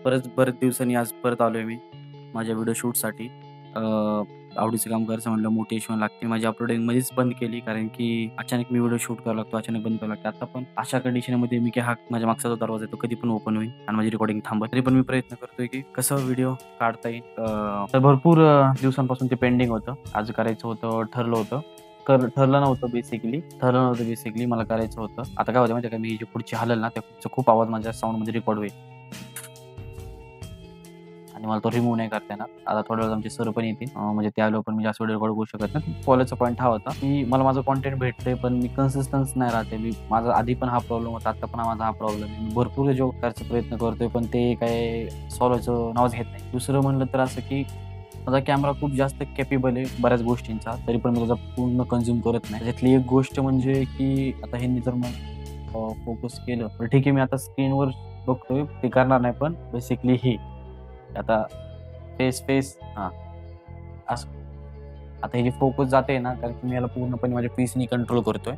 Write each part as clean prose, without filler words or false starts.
बरेच दिवसांनी आज परत आलोय मी माझ्या व्हिडिओ शूटसाठी. आवडीचं काम करायचं म्हटलं मोटिव्हेशन लागते. माझी अपलोडिंग मध्येच बंद केली कारण की अचानक मी व्हिडिओ शूट करावा लागतो, अचानक बंद करावा लागतो. आता पण अशा कंडिशनमध्ये मी की माझ्या मागचा जो दरवाजा आहे तो कधी पण ओपन होईल आणि माझी रेकॉर्डिंग थांबेल. तरी पण मी प्रयत्न करतोय की कसं व्हिडिओ काढता येईल. तर भरपूर दिवसांपासून ते पेंडिंग होतं. आज करायचं होतं, ठरलं नव्हतं बेसिकली मला करायचं होतं. आता काय होतं माहिती आहे का, मी जी पुढची हालेल ना त्याचा खूप आवाज माझ्या साऊंडमध्ये रेकॉर्ड होईल आणि मला तो रिमूव्ह नाही करता येणार. आता थोड्या वेळात आमचे सर पण येतील, म्हणजे ते आल्यावर पण मी जास्त व्हिडिओ रेकॉर्ड करू शकत नाही. कॉलेजचा पॉईंट हा होता की मला माझं कॉन्टेंट भेटतंय पण मी कन्सिस्टन्स नाही राहते. माझा आधी पण हा प्रॉब्लेम होता, आता पण माझा हा प्रॉब्लेम आहे. मी भरपूर जॉब करायचा प्रयत्न करतोय पण ते काय सॉल्व्ह व्हायचं नावच घेत नाही. दुसरं म्हणलं तर असं की माझा कॅमेरा खूप जास्त कॅपेबल आहे बऱ्याच गोष्टींचा, तरी पण मी त्याचा पूर्ण कन्झ्युम करत नाही. त्यातली एक गोष्ट म्हणजे की आता ह्यांनी जर मग फोकस केलं तर ठीक आहे, मी आता स्क्रीनवर बघतोय ते करणार नाही, पण बेसिकली हे आता फेस हां, असं. आता हे जे फोकस जाते ना, कारण की मी याला पूर्णपणे माझ्या पीसनी कंट्रोल करतोय.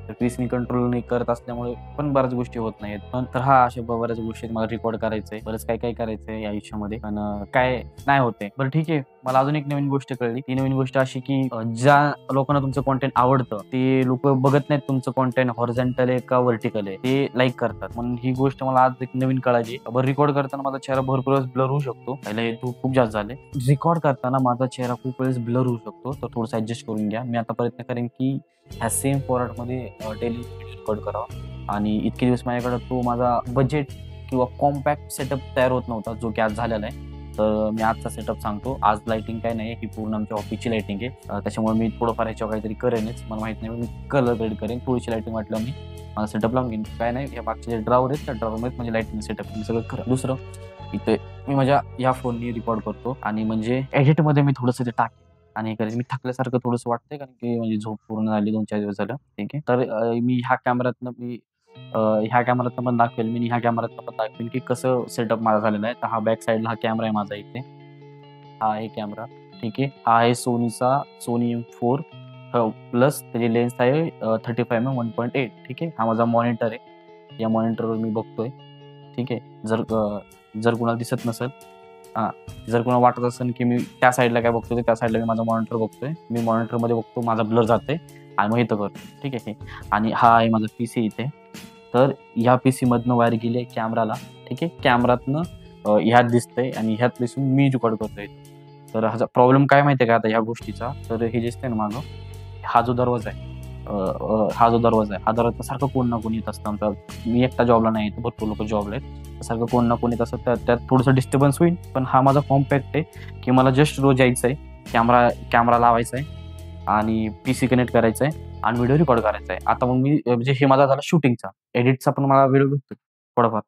तर पीसनी कंट्रोल नाही करत असल्यामुळे पण बऱ्याच गोष्टी होत नाहीयेत. पण तर अशा बऱ्याच गोष्टी मला रेकॉर्ड करायचंय. बरंच काही करायचंय आयुष्यामध्ये. पण काय नाही होत आहे. बरं ठीक आहे. मला अजून एक नवीन गोष्ट कळली. ती नवीन गोष्ट अशी की ज्या लोकांना तुमचं कंटेंट आवडतं, ते लोकं बघत नाहीत तुमचं कंटेंट हॉरिझॉन्टल आहे का व्हर्टिकल आहे. ते लाईक करतात. म्हणून ही गोष्ट मला आज एक नवीन कळाली. बरं रेकॉर्ड करताना माझा चेहरा भरपूर वेळेस ब्लर होऊ शकतो. पहिला हे खूप जास्त झाले. रेकॉर्ड करताना माझा चेहरा खूप वेळेस ब्लर होऊ शकतो. तर थोडंसं ॲडजस्ट करून घ्या. मी आता प्रयत्न करेन की ह्या सेम फॉर्मॅटमध्ये डेली व्हिडिओ रेकॉर्ड करावा आणि इतके दिवस माझ्याकडे तो माझा बजेट किंवा कॉम्पॅक्ट सेटअप तयार होत नव्हता, जो की आज झालेला आहे. तर मी आजचा सेटअप सांगतो. आज लाइटिंग काय नाही, ही पूर्ण आमच्या ऑफिसची लाइटिंग आहे. त्याच्यामुळे मी थोडंफार ह्याच्यावर काहीतरी करेनच. मला माहीत नाही, मी कलर ग्रेड करेन. थोडीशी लाइटिंग वाटलं मी माझा सेटअप लावून घेईन. काय नाही, या मागचे जे ड्रॉवर आहेत त्या ड्रॉवरमध्ये म्हणजे लाइटिंग सेटअप मी सगळं करेन. दुसरं इथे मी माझ्या या फोननी रेकॉर्ड करतो आणि म्हणजे एडिटमध्ये मी थोडंसं ते टाकेन आणि करेन. मी थकल्यासारखं थोडंसं वाटतंय कारण की माझी झोप पूर्ण झाली 2-4 दिवस झालं. ठीक आहे. तर मी ह्या कॅमेऱ्यातनं पण दाखवेल मी, ह्या कॅमेऱ्यातनं पण दाखवेन की कसं सेटअप माझा झालेला आहे. तर हा बॅक साइडला हा कॅमेरा आहे माझा इथे. हा आहे कॅमेरा. ठीक आहे. हा आहे सोनी M4 प्लस त्याची लेन्स आहे 35mm 1.8. ठीक आहे. हा माझा मॉनिटर आहे. या मॉनिटरवर मी बघतोय. ठीक आहे. जर कुणाला दिसत नसेल, हां, जर कुणाला वाटत असेल की मी त्या साईडला काय बघतोय, त्या साईडला मी माझा मॉनिटर बघतोय. मी मॉनिटरमध्ये बघतो, माझा ब्लर जातंय आणि मग इथं करतो. ठीक आहे. आणि हा आहे माझा पीसी इथे. तर ह्या पीसीमधनं वायर गेली आहे कॅमेराला. ठीक आहे. कॅमेऱ्यातनं ह्यात दिसतंय आणि ह्यात दिसून मी रेकॉर्ड करतोय. तर ह्याचा प्रॉब्लेम काय माहिती आहे का आता ह्या गोष्टीचा? तर हे दिसतंय ना मागं, हा जो दरवाजा आहे, हा दरवाजा सारखं कोण ना कोणी येत असतं. आमचा मी एकटा जॉबला नाही, तर भरपूर लोकं जॉबला आहेत. सारखं कोण ना कोणी येत असतं. त्यात थोडंसं डिस्टर्बन्स होईल. पण हा माझा कॉम्पॅक्ट आहे की मला जस्ट रोज यायचं आहे, कॅमेरा लावायचा आहे आणि पीसी कनेक्ट करायचा आहे आणि व्हिडिओ रेकॉर्ड करायचा आहे. आता मग मी म्हणजे हे माझा झाला शूटिंगचा. एडिटचा पण मला वेळ भेटतो थोडाफार.